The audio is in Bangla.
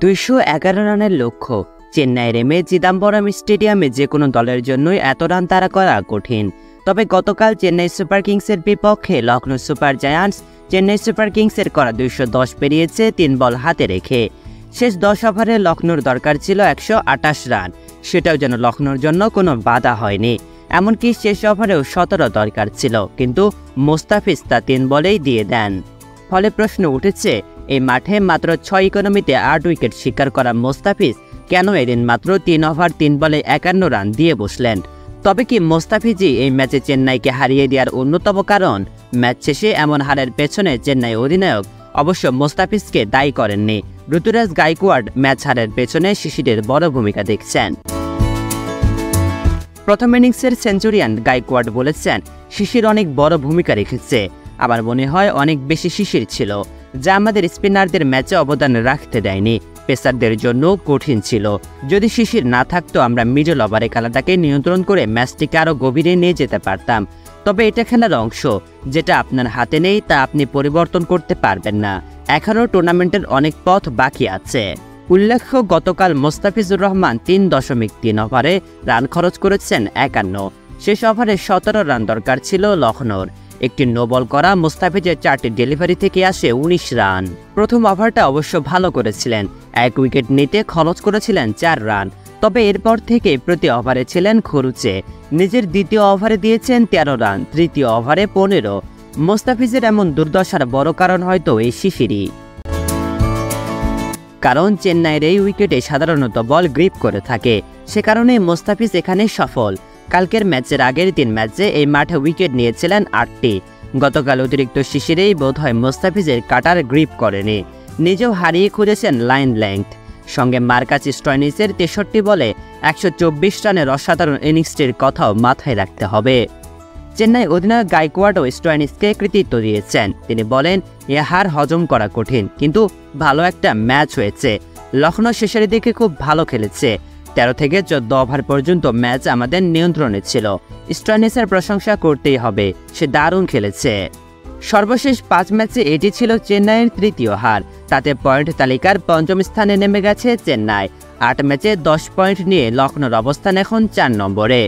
211 রানের লক্ষ্য। চেন্নাইয়ের এমএ চিদাম্বরম স্টেডিয়ামে যে কোনো দলের জন্যই এত রান তাড়া করা কঠিন। তবে গতকাল চেন্নাই সুপার কিংসের বিপক্ষে Lucknow super giants Chennai super কিংসের করা 210 পেরিয়েছে 3 বল হাতে রেখে। শেষ 10 ওভারে লখনৌর দরকার ছিল 128 রান, সেটাও যেন লখনৌর জন্য কোনো বাধা হয়নি। এমনকি শেষ ওভারেও 17 দরকার ছিল, কিন্তু মোস্তাফিজ তা 3 বলেই দিয়ে দেন। ফলে প্রশ্ন উঠেছে, এই মাঠে মাত্র 6 ইকোনমিতে 8 উইকেট শিকার করা মোস্তাফিজ কেন এদিন মাত্র 3 ওভার 3 বলে 51 রান দিয়ে বসলেন? তবে কি মোস্তাফিজই এই ম্যাচে চেন্নাইকে হারিয়ে দেওয়ার অন্যতম কারণ? ম্যাচ শেষে এমন হারের পেছনে চেন্নাই অধিনায়ক অবশ্য মোস্তাফিজকে দায়ী করেননি। ঋতুরাজ গাইকোয়াড় ম্যাচ হারের পেছনে শিশিরের বড় ভূমিকা দেখছেন। প্রথম ইনিংসের সেঞ্চুরিয়ান গাইকোয়াড় বলেছেন, শিশির অনেক বড় ভূমিকা রেখেছে। আমার মনে হয় অনেক বেশি শিশির ছিল, যা আমাদের স্পিনারদের ম্যাচে অবদান রাখতে দেয়নি। পেসারদের জন্য কঠিন ছিল। যদি শিশির না থাকতো আমরা মিডল ওভারে খেলাটাকে নিয়ন্ত্রণ করে ম্যাচটিকে আরও গভীরে নিয়ে যেতে পারতাম। তবে এটা খেলার অংশ, যেটা আপনার হাতে নেই তা আপনি পরিবর্তন করতে পারবেন না। এখনও টুর্নামেন্টের অনেক পথ বাকি আছে। উল্লেখ্য, গতকাল মোস্তাফিজুর রহমান 3.3 ওভারে রান খরচ করেছেন 51। শেষ ওভারে 17 রান দরকার ছিল লখনৌর। একটি নো বল করা মোস্তাফিজের 4টি ডেলিভারি থেকে আসে 19 রান। প্রথম ওভারটা অবশ্য ভালো করেছিলেন, 1 উইকেট নিতে খরচ করেছিলেন 4 রান। তবে এরপর থেকে প্রতি ওভারে ছিলেন খরুচে। নিজের দ্বিতীয় ওভারে দিয়েছেন 13 রান, তৃতীয় ওভারে 15। মোস্তাফিজের এমন দুর্দশার বড় কারণ হয়তো এই শিশিরই। কারণ চেন্নাইয়ের এই উইকেটে সাধারণত বল গ্রিপ করে থাকে, সে কারণে মোস্তাফিজ এখানে সফল। কালকের ম্যাচের আগের 3 ম্যাচে এই মাঠে উইকেট নিয়েছিলেন 8টি। গতকাল অতিরিক্ত শিশিরেই বোধহয় মোস্তাফিজের কাটার গ্রিপ করেনি, নিজেও হারিয়ে খুঁজেছেন লাইন লেংথ। সঙ্গে মার্কাস স্টয়নিসের 63 বলে 124 রানের অসাধারণ ইনিংসটির কথাও মাথায় রাখতে হবে। চেন্নাই অধিনায়ক গাইকোয়াড়ও স্টয়নিসকে কৃতিত্ব দিয়েছেন। তিনি বলেন, এ হার হজম করা কঠিন, কিন্তু ভালো একটা ম্যাচ হয়েছে। লখনৌ শেষের দিকে খুব ভালো খেলেছে। 13 থেকে 14 ওভার পর্যন্ত ম্যাচ আমাদের নিয়ন্ত্রণে ছিল। স্টয়নিসের প্রশংসা করতেই হবে, সে দারুণ খেলেছে। সর্বশেষ 5 ম্যাচে এটি ছিল চেন্নাইয়ের তৃতীয় হার। তাতে পয়েন্ট তালিকার 5ম স্থানে নেমে গেছে চেন্নাই। 8 ম্যাচে 10 পয়েন্ট নিয়ে লখনৌর অবস্থান এখন 4 নম্বরে।